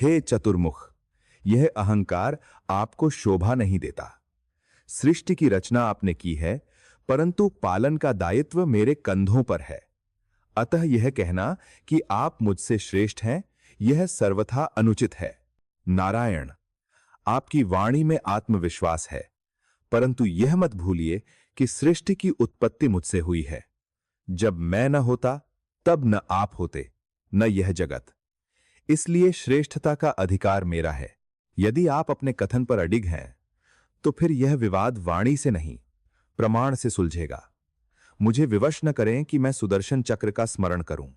हे चतुर्मुख, यह अहंकार आपको शोभा नहीं देता। सृष्टि की रचना आपने की है, परंतु पालन का दायित्व मेरे कंधों पर है। अतः यह कहना कि आप मुझसे श्रेष्ठ हैं, यह सर्वथा अनुचित है। नारायण, आपकी वाणी में आत्मविश्वास है, परंतु यह मत भूलिए कि सृष्टि की उत्पत्ति मुझसे हुई है। जब मैं न होता, तब न आप होते, न यह जगत। इसलिए श्रेष्ठता का अधिकार मेरा है। यदि आप अपने कथन पर अडिग हैं, तो फिर यह विवाद वाणी से नहीं, प्रमाण से सुलझेगा। मुझे विवश न करें कि मैं सुदर्शन चक्र का स्मरण करूं,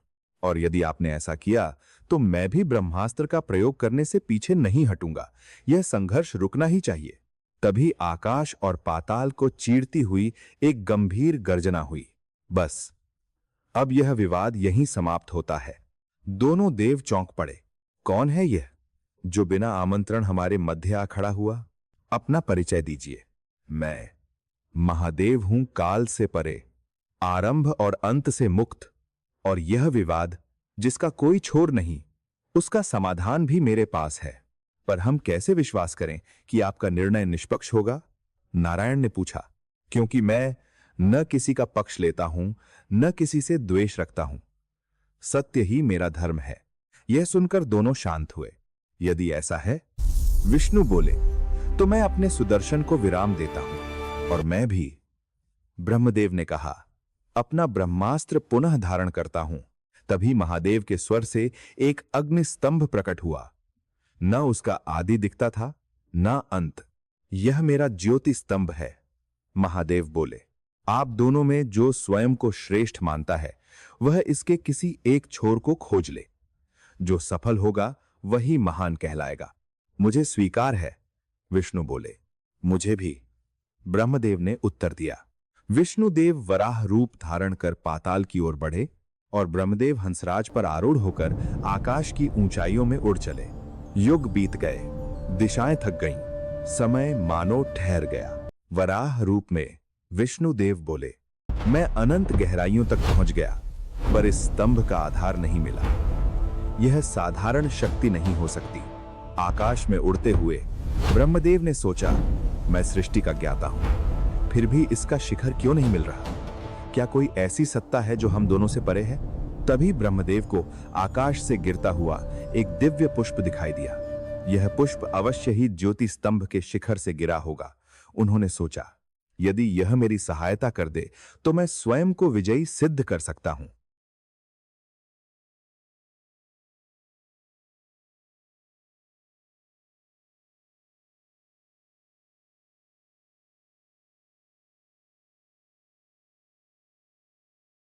और यदि आपने ऐसा किया तो मैं भी ब्रह्मास्त्र का प्रयोग करने से पीछे नहीं हटूंगा। यह संघर्ष रुकना ही चाहिए। तभी आकाश और पाताल को चीरती हुई एक गंभीर गर्जना हुई। बस, अब यह विवाद यहीं समाप्त होता है। दोनों देव चौंक पड़े। कौन है यह जो बिना आमंत्रण हमारे मध्य आ खड़ा हुआ? अपना परिचय दीजिए। मैं महादेव हूं, काल से परे, आरंभ और अंत से मुक्त। और यह विवाद जिसका कोई छोर नहीं, उसका समाधान भी मेरे पास है। पर हम कैसे विश्वास करें कि आपका निर्णय निष्पक्ष होगा? नारायण ने पूछा। क्योंकि मैं न किसी का पक्ष लेता हूं, न किसी से द्वेष रखता हूं। सत्य ही मेरा धर्म है। यह सुनकर दोनों शांत हुए। यदि ऐसा है, विष्णु बोले, तो मैं अपने सुदर्शन को विराम देता हूं, और मैं भी। ब्रह्मदेव ने कहा, अपना ब्रह्मास्त्र पुनः धारण करता हूं। तभी महादेव के स्वर से एक अग्निस्तंभ प्रकट हुआ। न उसका आदि दिखता था, न अंत। यह मेरा ज्योति स्तंभ है। महादेव बोले, आप दोनों में जो स्वयं को श्रेष्ठ मानता है, वह इसके किसी एक छोर को खोज ले। जो सफल होगा वही महान कहलाएगा। मुझे स्वीकार है। विष्णु बोले, मुझे भी। ब्रह्मदेव ने उत्तर दिया। विष्णुदेव वराह रूप धारण कर पाताल की ओर बढ़े, और ब्रह्मदेव हंसराज पर आरूढ़ होकर आकाश की ऊंचाइयों में उड़ चले। युग बीत गए, दिशाएं थक गईं, समय मानो ठहर गया। वराह रूप में विष्णुदेव बोले, मैं अनंत गहराइयों तक पहुंच गया, पर इस स्तंभ का आधार नहीं मिला। यह साधारण शक्ति नहीं हो सकती। आकाश में उड़ते हुए ब्रह्मदेव ने सोचा, मैं सृष्टि का ज्ञाता हूं, फिर भी इसका शिखर क्यों नहीं मिल रहा? क्या कोई ऐसी सत्ता है जो हम दोनों से परे है? तभी ब्रह्मदेव को आकाश से गिरता हुआ एक दिव्य पुष्प दिखाई दिया। यह पुष्प अवश्य ही ज्योति स्तंभ के शिखर से गिरा होगा। उन्होंने सोचा, यदि यह मेरी सहायता कर दे तो मैं स्वयं को विजयी सिद्ध कर सकता हूं।